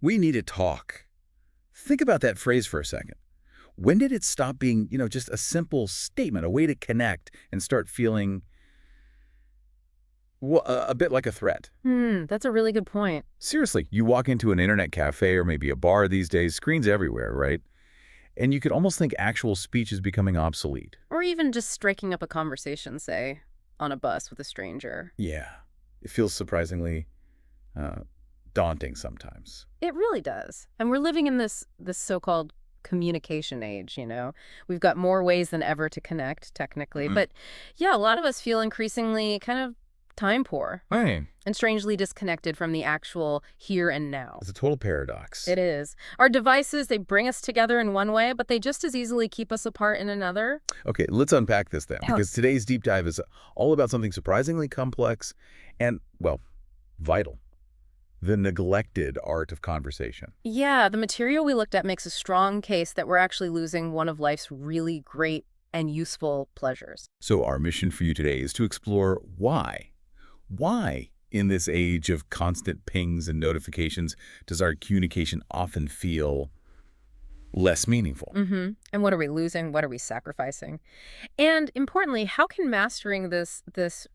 We need to talk. Think about that phrase for a second. When did it stop being, just a simple statement, a way to connect and start feeling a bit like a threat? That's a really good point. Seriously, you walk into an internet cafe or maybe a bar these days, screens everywhere, right? And you could almost think actual speech is becoming obsolete. Or even just striking up a conversation, say, on a bus with a stranger. Yeah, it feels surprisingly uh, daunting sometimes. It really does. And we're living in this so-called communication age, We've got more ways than ever to connect, technically. Mhm. But yeah, a lot of us feel increasingly kind of time poor Right. and strangely disconnected from the actual here and now. It's a total paradox. It is. Our devices, they bring us together in one way, but they just as easily keep us apart in another. Okay, let's unpack this then, Yeah. because today's deep dive is all about something surprisingly complex and, well, vital. The neglected art of conversation. Yeah, the material we looked at makes a strong case that we're actually losing one of life's really great and useful pleasures. So our mission for you today is to explore why. Why, in this age of constant pings and notifications, does our communication often feel less meaningful? And what are we losing? What are we sacrificing? And importantly, how can mastering this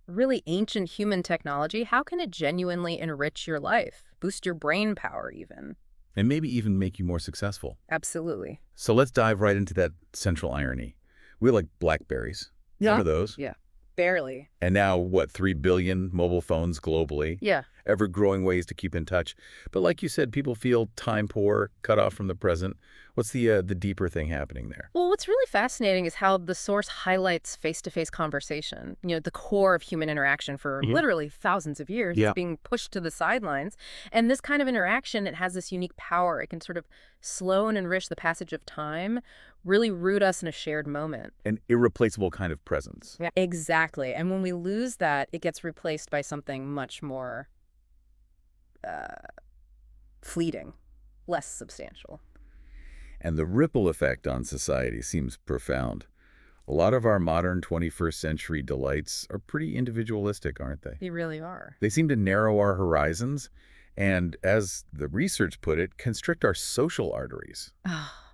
really ancient human technology, how can it genuinely enrich your life, boost your brain power even? And maybe even make you more successful. Absolutely. So let's dive right into that central irony. We're like BlackBerries. Remember those? Yeah. Barely. And now, what, 3 billion mobile phones globally? Yeah. Ever-growing ways to keep in touch. But like you said, people feel time poor, cut off from the present. What's the deeper thing happening there? Well, what's really fascinating is how the source highlights face-to-face conversation, the core of human interaction for literally thousands of years. Yeah. It's being pushed to the sidelines. And this kind of interaction, it has this unique power. It can sort of slow and enrich the passage of time, really root us in a shared moment. An irreplaceable kind of presence. Yeah. Exactly. And when we lose that, it gets replaced by something much more fleeting, less substantial. And the ripple effect on society seems profound. A lot of our modern 21st century delights are pretty individualistic, aren't they? They really are. They seem to narrow our horizons and, as the research put it, constrict our social arteries.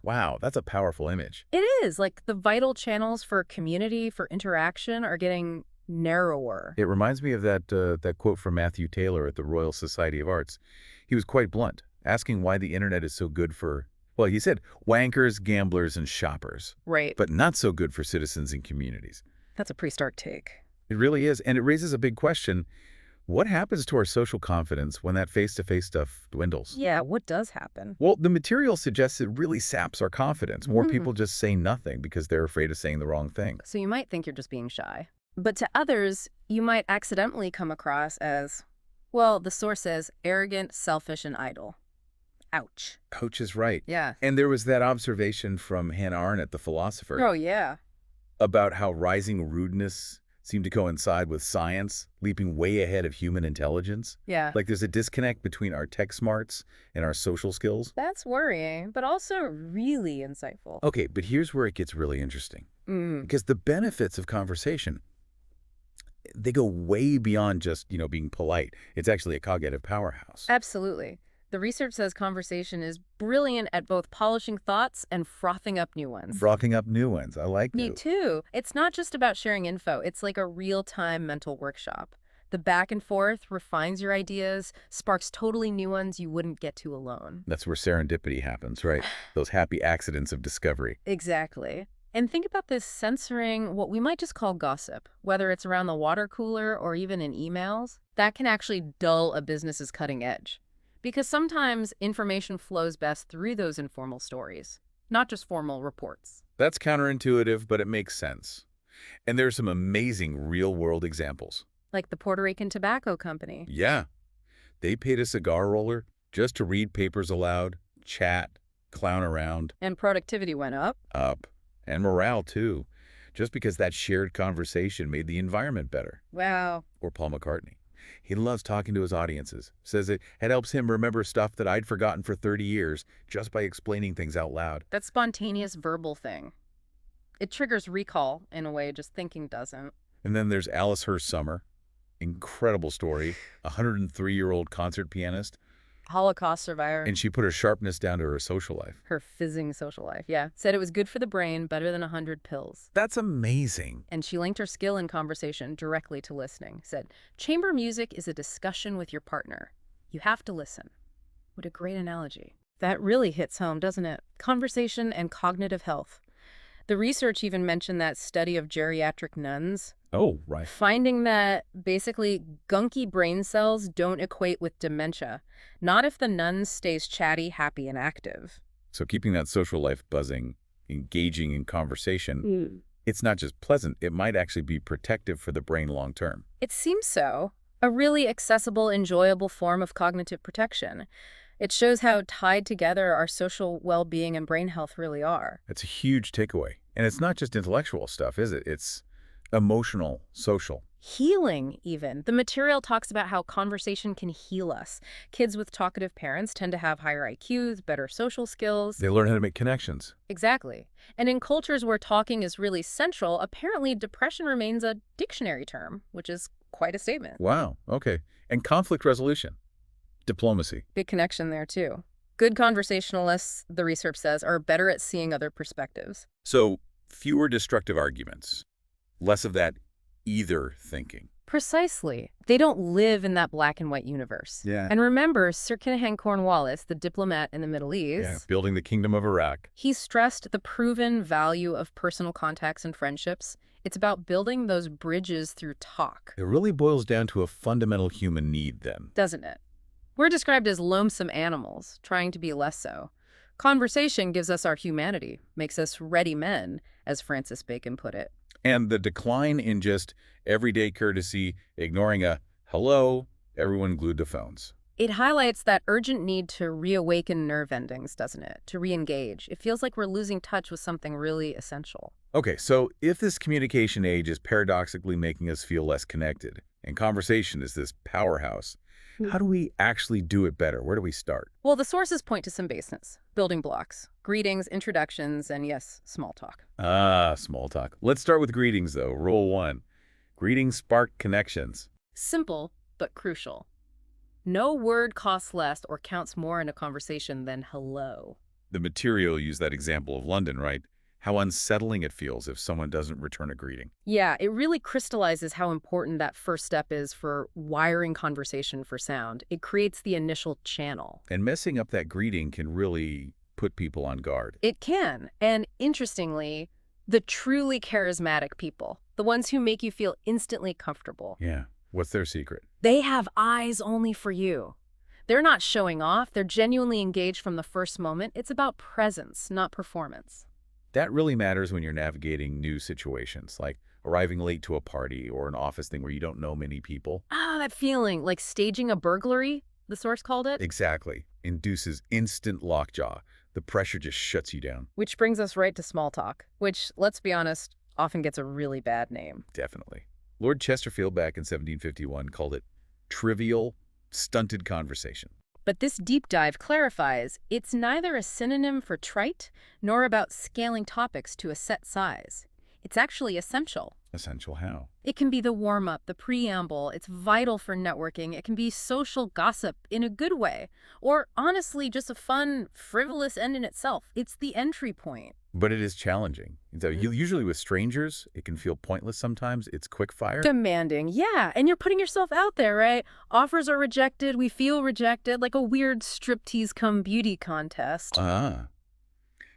Wow, that's a powerful image. It is. Like the vital channels for community, for interaction are getting narrower. It reminds me of that quote from Matthew Taylor at the Royal Society of Arts. He was quite blunt, asking why the internet is so good for, well, he said, wankers, gamblers, and shoppers, Right. but not so good for citizens and communities. That's a pretty stark take. It really is, and it raises a big question. What happens to our social confidence when that face-to-face stuff dwindles? Yeah, what does happen? Well, the material suggests it really saps our confidence. More people just say nothing because they're afraid of saying the wrong thing. So you might think you're just being shy. But to others, you might accidentally come across as, well, the source says arrogant, selfish, and idle. Ouch. Coach is right. Yeah. And there was that observation from Hannah Arendt, the philosopher, Oh, yeah. about how rising rudeness seemed to coincide with science, leaping way ahead of human intelligence. Yeah. Like there's a disconnect between our tech smarts and our social skills. That's worrying, but also really insightful. Okay, but here's where it gets really interesting. Because the benefits of conversation, they go way beyond just, being polite. It's actually a cognitive powerhouse. Absolutely. The research says conversation is brilliant at both polishing thoughts and frothing up new ones. Frothing up new ones. I like Me that. too. It's not just about sharing info. It's like a real-time mental workshop. The back and forth refines your ideas, sparks totally new ones you wouldn't get to alone. That's where serendipity happens, right? Those happy accidents of discovery. Exactly. And think about this censoring what we might just call gossip, whether it's around the water cooler or even in emails. That can actually dull a business's cutting edge. Because sometimes information flows best through those informal stories, not just formal reports. That's counterintuitive, but it makes sense. And there's some amazing real-world examples. Like the Puerto Rican Tobacco Company. Yeah. They paid a cigar roller just to read papers aloud, chat, clown around. And productivity went up. And morale, too. Just because that shared conversation made the environment better. Wow. Or Paul McCartney. He loves talking to his audiences. Says it helps him remember stuff that I'd forgotten for 30 years just by explaining things out loud. That spontaneous verbal thing. It triggers recall in a way just thinking doesn't. And then there's Alice Hurst Summer. Incredible story. A 103-year-old concert pianist. Holocaust survivor. And she put her sharpness down to her social life. Her fizzing social life, yeah. Said it was good for the brain, better than 100 pills. That's amazing. And she linked her skill in conversation directly to listening. Said, chamber music is a discussion with your partner. You have to listen. What a great analogy. That really hits home, doesn't it? Conversation and cognitive health. The research even mentioned that study of geriatric nuns. Oh, right. Finding that basically gunky brain cells don't equate with dementia. Not if the nun stays chatty, happy, and active. So keeping that social life buzzing, engaging in conversation, it's not just pleasant, it might actually be protective for the brain long term. It seems so. A really accessible, enjoyable form of cognitive protection. It shows how tied together our social well-being and brain health really are. That's a huge takeaway. And it's not just intellectual stuff, is it? It's emotional, social. Healing, even. The material talks about how conversation can heal us. Kids with talkative parents tend to have higher IQs, better social skills. They learn how to make connections. Exactly. And in cultures where talking is really central, apparently depression remains a dictionary term, which is quite a statement. Wow, okay. And conflict resolution. Diplomacy. Big connection there, too. Good conversationalists, the research says, are better at seeing other perspectives. So, fewer destructive arguments. Less of that either thinking. Precisely. They don't live in that black and white universe. Yeah. And remember, Sir Kinahan Cornwallis, the diplomat in the Middle East, Building the Kingdom of Iraq. he stressed the proven value of personal contacts and friendships. It's about building those bridges through talk. It really boils down to a fundamental human need then. Doesn't it? We're described as lonesome animals, trying to be less so. Conversation gives us our humanity, makes us ready men, as Francis Bacon put it. And the decline in just everyday courtesy, ignoring a hello, everyone glued to phones. It highlights that urgent need to reawaken nerve endings, doesn't it? To re-engage. It feels like we're losing touch with something really essential. Okay, so if this communication age is paradoxically making us feel less connected, and conversation is this powerhouse, how do we actually do it better? Where do we start? Well, the sources point to some basements, building blocks, greetings, introductions, and yes, small talk. Small talk. Let's start with greetings, though. Rule 1. Greetings spark connections. Simple, but crucial. No word costs less or counts more in a conversation than hello. The material used that example of London, right? How unsettling it feels if someone doesn't return a greeting. Yeah, it really crystallizes how important that first step is for wiring conversation for sound. It creates the initial channel. And messing up that greeting can really put people on guard. It can. And interestingly, the truly charismatic people, the ones who make you feel instantly comfortable. Yeah. What's their secret? They have eyes only for you. They're not showing off. They're genuinely engaged from the first moment. It's about presence, not performance. That really matters when you're navigating new situations, like arriving late to a party or an office thing where you don't know many people. That feeling, like staging a burglary, the source called it. Exactly. Induces instant lockjaw. The pressure just shuts you down. Which brings us right to small talk, which, let's be honest, often gets a really bad name. Definitely. Lord Chesterfield back in 1751 called it trivial, stunted conversation. But this deep dive clarifies it's neither a synonym for trite nor about scaling topics to a set size. It's actually essential. Essential how? It can be the warm-up, the preamble. It's vital for networking. It can be social gossip in a good way. Or honestly, just a fun, frivolous end in itself. It's the entry point. But it is challenging. So usually with strangers, it can feel pointless sometimes. It's quick fire. Demanding, yeah. And you're putting yourself out there, right? Offers are rejected. We feel rejected, like a weird striptease cum beauty contest.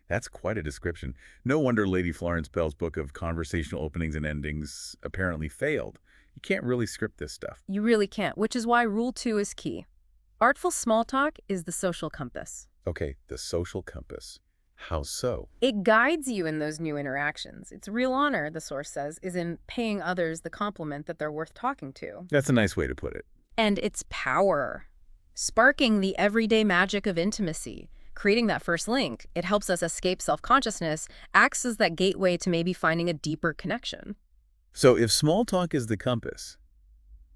That's quite a description. No wonder Lady Florence Bell's book of conversational openings and endings apparently failed. You can't really script this stuff. You really can't, which is why Rule 2 is key. Artful small talk is the social compass. Okay, the social compass. How so? It guides you in those new interactions. Its real honor, the source says, is in paying others the compliment that they're worth talking to. That's a nice way to put it. And its power. Sparking the everyday magic of intimacy. Creating that first link, it helps us escape self-consciousness, acts as that gateway to maybe finding a deeper connection. So if small talk is the compass,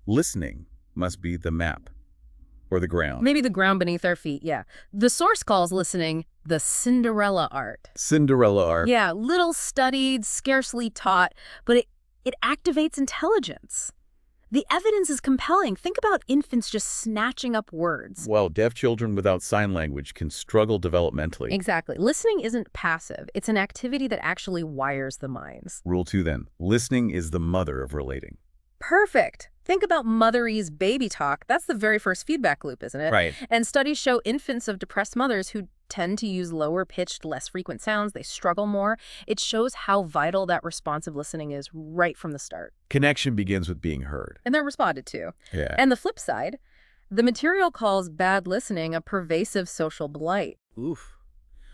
listening must be the map or the ground. Maybe the ground beneath our feet, yeah. The source calls listening the Cinderella art. Cinderella art. Yeah, little studied, scarcely taught, but it activates intelligence. The evidence is compelling. Think about infants just snatching up words. While deaf children without sign language can struggle developmentally. Exactly. Listening isn't passive. It's an activity that actually wires the minds. Rule 2 then. Listening is the mother of relating. Perfect. Think about Motherese baby talk. That's the very first feedback loop, isn't it? Right. And studies show infants of depressed mothers who tend to use lower-pitched, less frequent sounds, they struggle more. It shows how vital that responsive listening is right from the start. Connection begins with being heard. And they're responded to. Yeah. And the flip side, the material calls bad listening a pervasive social blight. Oof.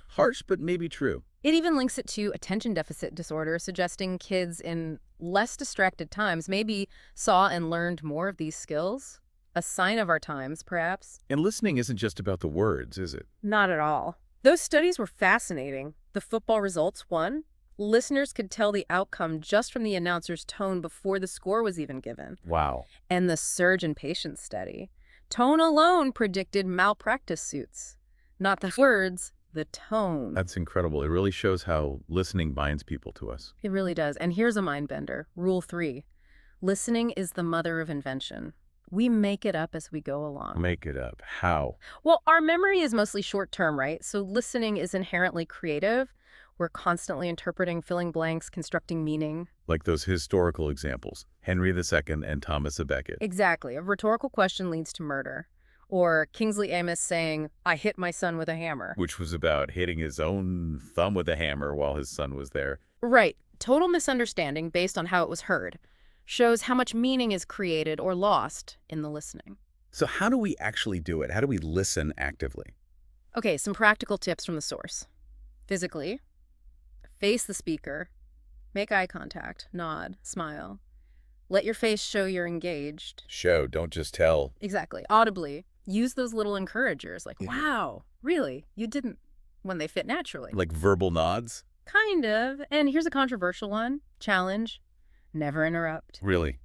Harsh, but maybe true. It even links it to attention deficit disorder, suggesting kids in less distracted times maybe saw and learned more of these skills. A sign of our times, perhaps. And listening isn't just about the words, is it? Not at all. Those studies were fascinating. The football results won. Listeners could tell the outcome just from the announcer's tone before the score was even given. Wow. And the surge in patience study. Tone alone predicted malpractice suits. Not the words, the tone. That's incredible. It really shows how listening binds people to us. It really does. And here's a mind bender. Rule 3. Listening is the mother of invention. We make it up as we go along. Make it up. How? Well, our memory is mostly short-term, right? So listening is inherently creative. We're constantly interpreting, filling blanks, constructing meaning. Like those historical examples, Henry II and Thomas à Becket. Exactly. A rhetorical question leads to murder. Or Kingsley Amis saying, "I hit my son with a hammer." Which was about hitting his own thumb with a hammer while his son was there. Right. Total misunderstanding based on how it was heard. Shows how much meaning is created or lost in the listening. So how do we actually do it? How do we listen actively? Okay, some practical tips from the source. Physically, face the speaker, make eye contact, nod, smile. Let your face show you're engaged. Show, don't just tell. Exactly. Audibly, use those little encouragers like, "Wow, really? You didn't," when they fit naturally. Like verbal nods? Kind of. And here's a controversial one. Challenge. Never interrupt. Really?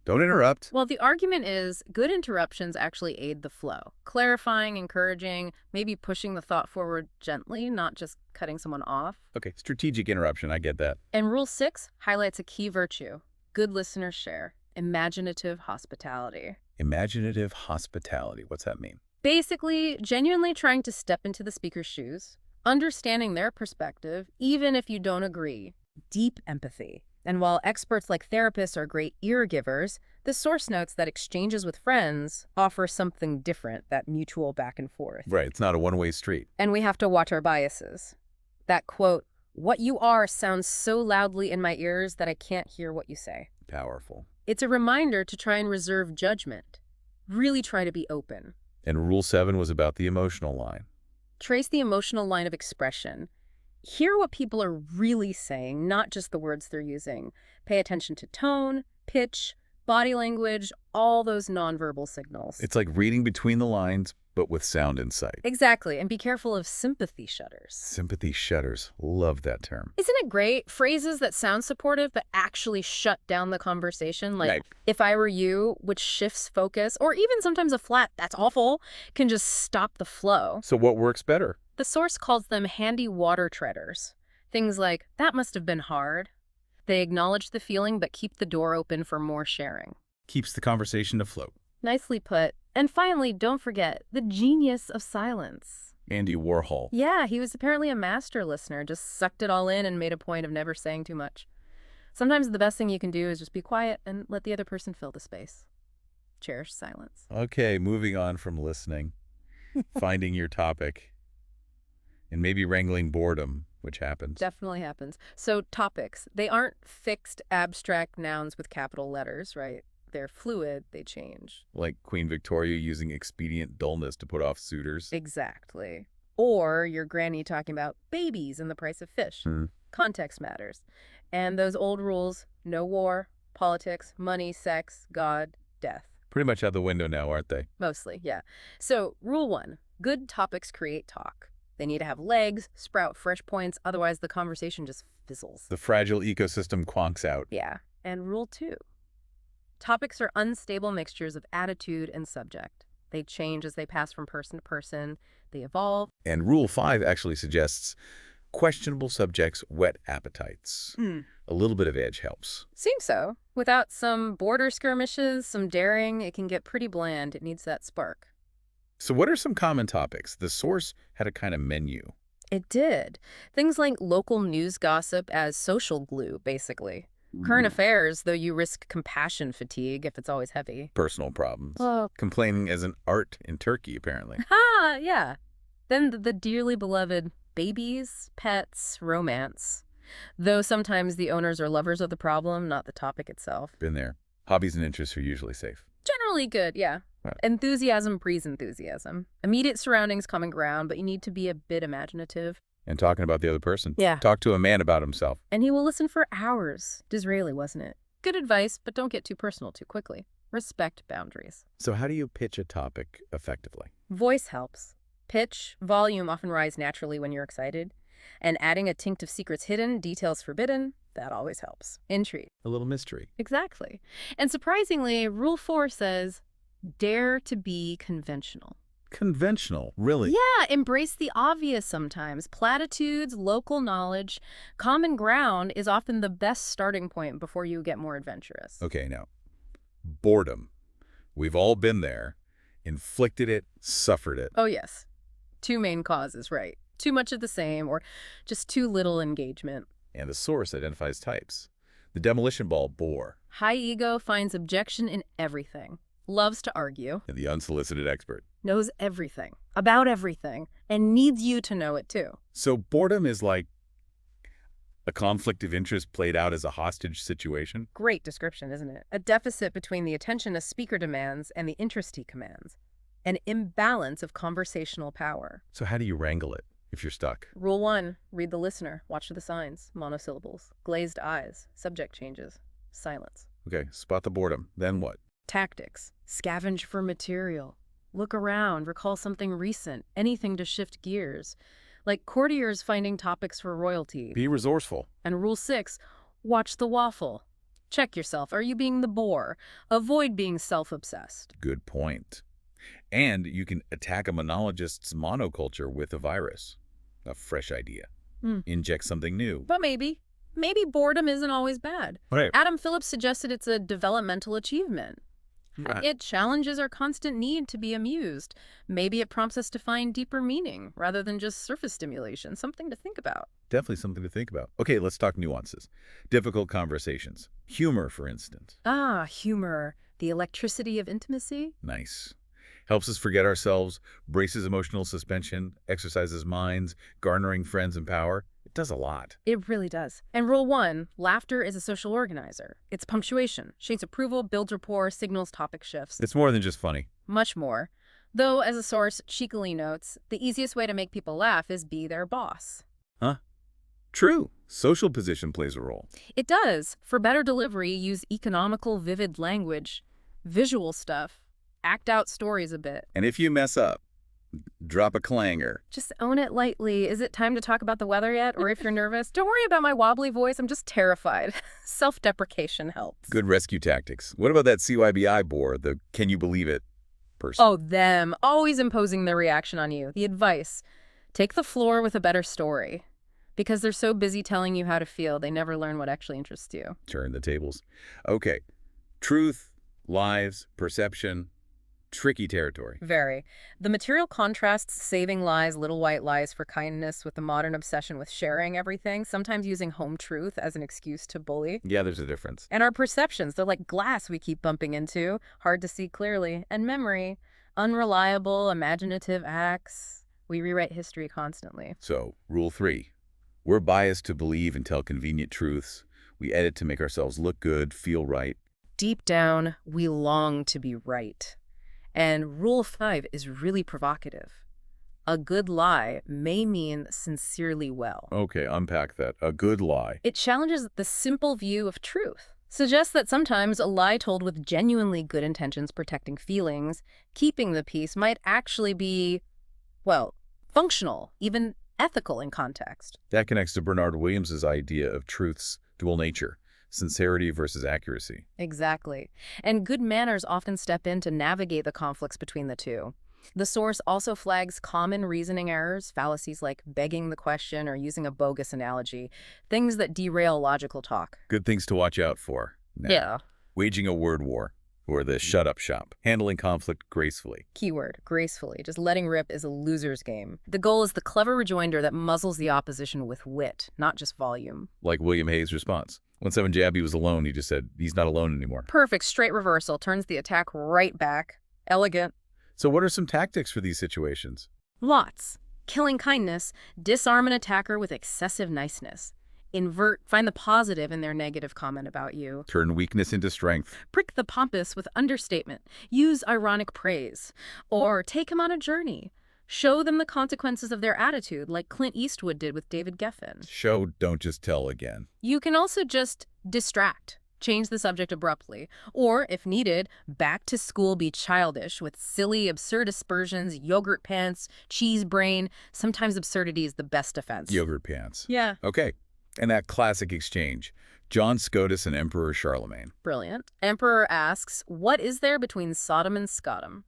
Don't interrupt. Well, the argument is good interruptions actually aid the flow. Clarifying, encouraging, maybe pushing the thought forward gently, not just cutting someone off. Okay, strategic interruption, I get that. And Rule 6 highlights a key virtue. Good listeners share. Imaginative hospitality. Imaginative hospitality. What's that mean? Basically, genuinely trying to step into the speaker's shoes, understanding their perspective, even if you don't agree. Deep empathy. And while experts like therapists are great ear givers, the source notes that exchanges with friends offer something different, that mutual back and forth. Right, it's not a one-way street. And we have to watch our biases. That quote, "What you are sounds so loudly in my ears that I can't hear what you say." Powerful. It's a reminder to try and reserve judgment. Really try to be open. And Rule 7 was about the emotional line. Trace the emotional line of expression. Hear what people are really saying, not just the words they're using. Pay attention to tone, pitch, body language, all those nonverbal signals. It's like reading between the lines, but with sound insight. Exactly, and be careful of sympathy shutters. Sympathy shutters. Love that term. Isn't it great? Phrases that sound supportive but actually shut down the conversation, like, Right. "If I were you," which shifts focus, or even sometimes a flat, "That's awful," can just stop the flow. So what works better? The source calls them handy water treaders. Things like, "That must have been hard." They acknowledge the feeling but keep the door open for more sharing. Keeps the conversation afloat. Nicely put. And finally, don't forget the genius of silence. Andy Warhol. Yeah, he was apparently a master listener, just sucked it all in and made a point of never saying too much. Sometimes the best thing you can do is just be quiet and let the other person fill the space. Cherish silence. Okay, moving on from listening, finding your topic, and maybe wrangling boredom, which happens. Definitely happens. So topics, they aren't fixed abstract nouns with capital letters, right? They're fluid, they change. Like Queen Victoria using expedient dullness to put off suitors. Exactly. Or your granny talking about babies and the price of fish. Context matters. And those old rules, no war, politics, money, sex, God, death. Pretty much out the window now, aren't they? Mostly, yeah. So, rule 1, good topics create talk. They need to have legs, sprout fresh points, otherwise the conversation just fizzles. The fragile ecosystem quonks out. Yeah. And rule 2, topics are unstable mixtures of attitude and subject. They change as they pass from person to person. They evolve. And Rule 5 actually suggests questionable subjects' whet appetites. A little bit of edge helps. Seems so. Without some border skirmishes, some daring, it can get pretty bland. It needs that spark. So what are some common topics? The source had a kind of menu. It did. Things like local news gossip as social glue, basically. Current affairs, though you risk compassion fatigue if it's always heavy. Personal problems. Oh. Complaining as an art in Turkey, apparently. Ha, yeah. Then the dearly beloved babies, pets, romance. Though sometimes the owners are lovers of the problem, not the topic itself. Been there. Hobbies and interests are usually safe. Generally good, yeah. Right. Enthusiasm breeds enthusiasm. Immediate surroundings, common ground, but you need to be a bit imaginative. And talking about the other person. Yeah. Talk to a man about himself. And he will listen for hours. Disraeli, wasn't it? Good advice, but don't get too personal too quickly. Respect boundaries. So how do you pitch a topic effectively? Voice helps. Pitch, volume often rise naturally when you're excited. And adding a tinct of secrets hidden, details forbidden, that always helps. Intrigue. A little mystery. Exactly. And surprisingly, Rule 4 says, dare to be conventional. Conventional, really? Yeah, embrace the obvious sometimes. Platitudes, local knowledge, common ground is often the best starting point before you get more adventurous. Okay, now, boredom. We've all been there, inflicted it, suffered it. Oh, yes. Two main causes, right? Too much of the same or just too little engagement. And the source identifies types. The demolition ball bore. High ego finds objection in everything, loves to argue, And the unsolicited expert. knows everything, about everything, and needs you to know it too. So boredom is like a conflict of interest played out as a hostage situation? Great description, isn't it? A deficit between the attention a speaker demands and the interest he commands. An imbalance of conversational power. So how do you wrangle it if you're stuck? Rule 1, read the listener, watch for the signs, monosyllables, glazed eyes, subject changes, silence. Okay, spot the boredom. Then what? Tactics, scavenge for material. Look around, recall something recent, anything to shift gears. Like courtiers finding topics for royalty. Be resourceful. And Rule 6, watch the waffle. Check yourself. Are you being the bore? Avoid being self-obsessed. Good point. And you can attack a monologist's monoculture with a virus. A fresh idea. Inject something new. But maybe boredom isn't always bad. Right. Adam Phillips suggested it's a developmental achievement. Right. It challenges our constant need to be amused. Maybe it prompts us to find deeper meaning rather than just surface stimulation. Something to think about. Definitely something to think about. Okay, let's talk nuances. Difficult conversations. Humor, for instance. Ah, humor. The electricity of intimacy. Nice. Helps us forget ourselves, braces emotional suspension, exercises minds, garnering friends and power. It does a lot. It really does. And Rule 1, laughter is a social organizer. It's punctuation, shades approval, builds rapport, signals topic shifts. It's more than just funny. Much more. Though, as a source cheekily notes, the easiest way to make people laugh is be their boss. Huh? True. Social position plays a role. It does. For better delivery, use economical, vivid language, visual stuff, act out stories a bit. And if you mess up, drop a clanger. Just own it lightly. Is it time to talk about the weather yet? Or if you're nervous, don't worry about my wobbly voice. I'm just terrified. Self-deprecation helps. Good rescue tactics. What about that CYBI bore, the can you believe it person? Oh, them. Always imposing their reaction on you. The advice. Take the floor with a better story. Because they're so busy telling you how to feel, they never learn what actually interests you. Turn the tables. Okay. Truth, lies, perception, tricky territory. Very. The material contrasts saving lies, little white lies for kindness with the modern obsession with sharing everything, sometimes using home truth as an excuse to bully. Yeah, there's a difference. And our perceptions, they're like glass we keep bumping into, hard to see clearly. And memory, unreliable, imaginative acts. We rewrite history constantly. So, Rule 3. We're biased to believe and tell convenient truths. We edit to make ourselves look good, feel right. Deep down, we long to be right. And Rule 5 is really provocative. A good lie may mean sincerely well. Okay, unpack that. A good lie. It challenges the simple view of truth. Suggests that sometimes a lie told with genuinely good intentions protecting feelings, keeping the peace, might actually be, well, functional, even ethical in context. That connects to Bernard Williams's idea of truth's dual nature. Sincerity versus accuracy. Exactly. And good manners often step in to navigate the conflicts between the two. The source also flags common reasoning errors, fallacies like begging the question or using a bogus analogy, things that derail logical talk. Good things to watch out for. Now, Yeah. waging a word war, or the shut-up shop, handling conflict gracefully. Keyword, gracefully. Just letting rip is a loser's game. The goal is the clever rejoinder that muzzles the opposition with wit, not just volume. Like William Hayes' response. When someone jabbed he was alone, he just said, he's not alone anymore. Perfect, straight reversal, turns the attack right back. Elegant. So what are some tactics for these situations? Lots. Killing kindness, disarm an attacker with excessive niceness. Invert, find the positive in their negative comment about you. Turn weakness into strength. Prick the pompous with understatement. Use ironic praise. Or take them on a journey. Show them the consequences of their attitude, like Clint Eastwood did with David Geffen. Show, don't just tell again. You can also just distract. Change the subject abruptly. Or, if needed, back to school be childish with silly, absurd aspersions, yogurt pants, cheese brain. Sometimes absurdity is the best defense. Yogurt pants. Yeah. Okay. And that classic exchange. John Scotus and Emperor Charlemagne. Brilliant. Emperor asks, what is there between Sodom and Scottum?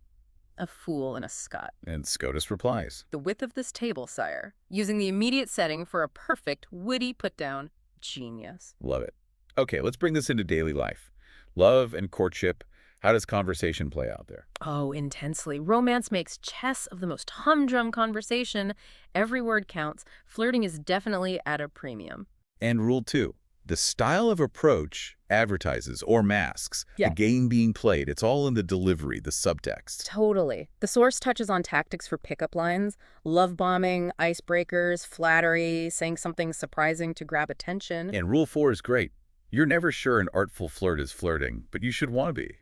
A fool and a Scot. And Scotus replies. The width of this table, sire. Using the immediate setting for a perfect, witty put-down. Genius. Love it. Okay, let's bring this into daily life. Love and courtship. How does conversation play out there? Oh, intensely. Romance makes chess of the most humdrum conversation. Every word counts. Flirting is definitely at a premium. And rule 2. The style of approach advertises or masks Yeah. the game being played. It's all in the delivery, the subtext. Totally. The source touches on tactics for pickup lines, love bombing, icebreakers, flattery, saying something surprising to grab attention. And rule 4 is great. You're never sure an artful flirt is flirting, but you should want to be.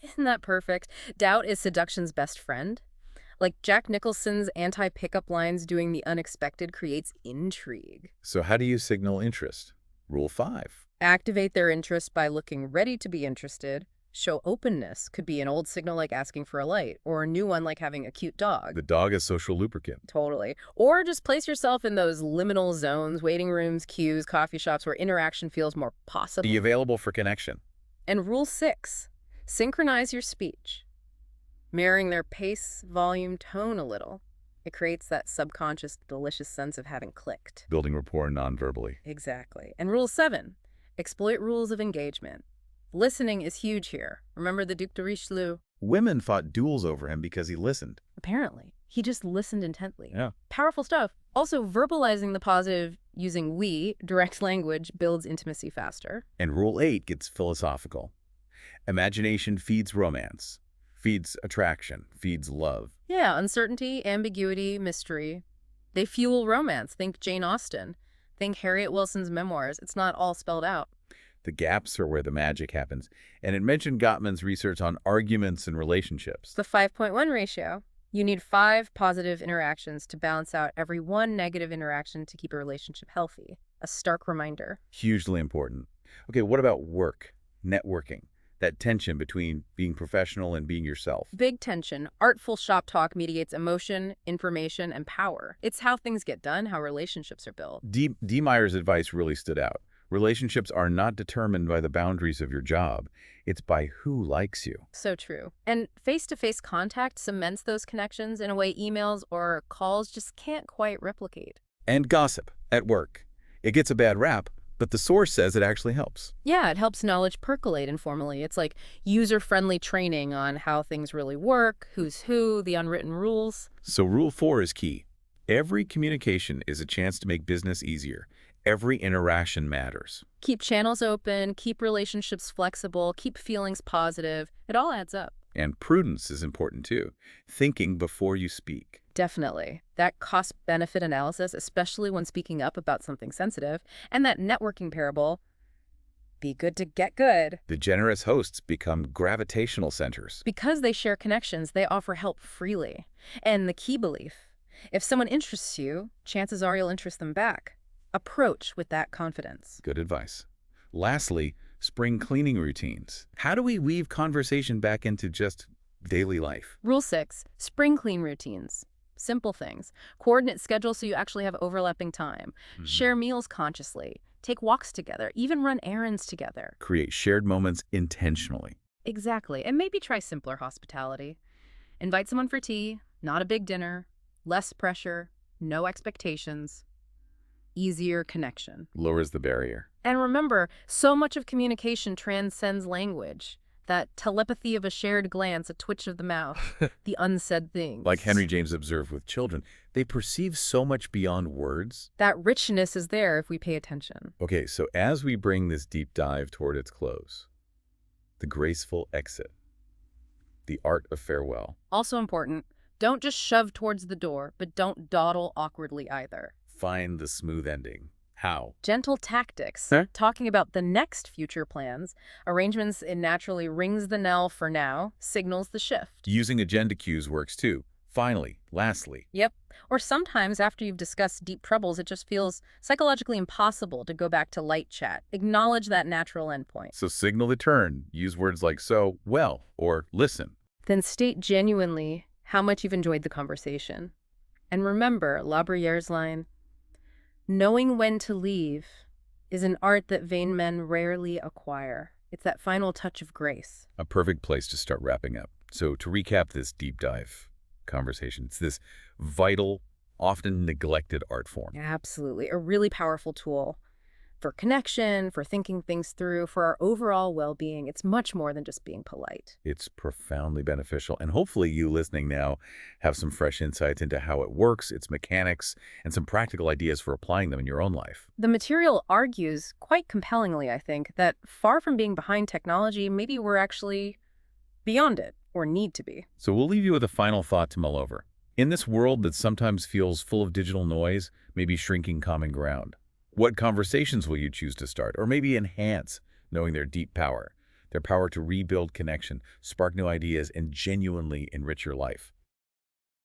Isn't that perfect? Doubt is seduction's best friend. Like Jack Nicholson's anti-pickup lines, doing the unexpected creates intrigue. So how do you signal interest? Rule 5. Activate their interest by looking ready to be interested. Show openness. Could be an old signal like asking for a light, or a new one like having a cute dog. The dog is social lubricant. Totally. Or just place yourself in those liminal zones, waiting rooms, queues, coffee shops, where interaction feels more possible. Be available for connection. And rule 6, synchronize your speech. Mirroring their pace, volume, tone a little. It creates that subconscious, delicious sense of having clicked. Building rapport non-verbally. Exactly. And rule 7, exploit rules of engagement. Listening is huge here. Remember the Duc de Richelieu? Women fought duels over him because he listened. Apparently. He just listened intently. Yeah. Powerful stuff. Also, verbalizing the positive using we, direct language, builds intimacy faster. And rule 8 gets philosophical. Imagination feeds romance, feeds attraction, feeds love. Yeah, uncertainty, ambiguity, mystery. They fuel romance. Think Jane Austen. Think Harriet Wilson's memoirs. It's not all spelled out. The gaps are where the magic happens. And it mentioned Gottman's research on arguments and relationships. The 5.1 ratio. You need 5 positive interactions to balance out every 1 negative interaction to keep a relationship healthy. A stark reminder. Hugely important. Okay, what about work, networking? That tension between being professional and being yourself. Big tension. Artful shop talk mediates emotion, information, and power. It's how things get done, how relationships are built. D. Meyer's advice really stood out. Relationships are not determined by the boundaries of your job. It's by who likes you. So true. And face-to-face contact cements those connections in a way emails or calls just can't quite replicate. And gossip at work. It gets a bad rap, but the source says it actually helps. Yeah, it helps knowledge percolate informally. It's like user-friendly training on how things really work, who's who, the unwritten rules. So rule 4 is key. Every communication is a chance to make business easier. Every interaction matters. Keep channels open, keep relationships flexible, keep feelings positive. It all adds up. And prudence is important too. Thinking before you speak. Definitely. That cost-benefit analysis, especially when speaking up about something sensitive, and that networking parable, be good to get good. The generous hosts become gravitational centers. Because they share connections, they offer help freely. And the key belief, if someone interests you, chances are you'll interest them back. Approach with that confidence. Good advice. Lastly, spring cleaning routines. How do we weave conversation back into just daily life? Rule 6, spring clean routines. Simple things. Coordinate schedules so you actually have overlapping time. Share meals consciously. Take walks together. Even run errands together. Create shared moments intentionally. Exactly. And maybe try simpler hospitality. Invite someone for tea. Not a big dinner, less pressure, no expectations, easier connection. Lowers the barrier. And remember, so much of communication transcends language. That telepathy of a shared glance, a twitch of the mouth, the unsaid things. Like Henry James observed with children, they perceive so much beyond words. That richness is there if we pay attention. Okay, so as we bring this deep dive toward its close, the graceful exit, the art of farewell. Also important, don't just shove towards the door, but don't dawdle awkwardly either. Find the smooth ending. How? Gentle tactics, Huh? talking about the next future plans. Arrangements, it naturally rings the knell for now, signals the shift. Using agenda cues works too. Finally, lastly. Yep. Or sometimes after you've discussed deep troubles, it just feels psychologically impossible to go back to light chat. Acknowledge that natural endpoint. So signal the turn. Use words like so, well, or listen. Then state genuinely how much you've enjoyed the conversation. And remember La Bruyere's line, knowing when to leave is an art that vain men rarely acquire. It's that final touch of grace. A perfect place to start wrapping up. So to recap this deep dive conversation, it's this vital, often neglected art form. Absolutely. A really powerful tool for connection, for thinking things through, for our overall well-being. It's much more than just being polite. It's profoundly beneficial, and hopefully you listening now have some fresh insights into how it works, its mechanics, and some practical ideas for applying them in your own life. The material argues quite compellingly, I think, that far from being behind technology, maybe we're actually beyond it, or need to be. So we'll leave you with a final thought to mull over. In this world that sometimes feels full of digital noise, maybe shrinking common ground, what conversations will you choose to start, or maybe enhance, knowing their deep power, their power to rebuild connection, spark new ideas, and genuinely enrich your life?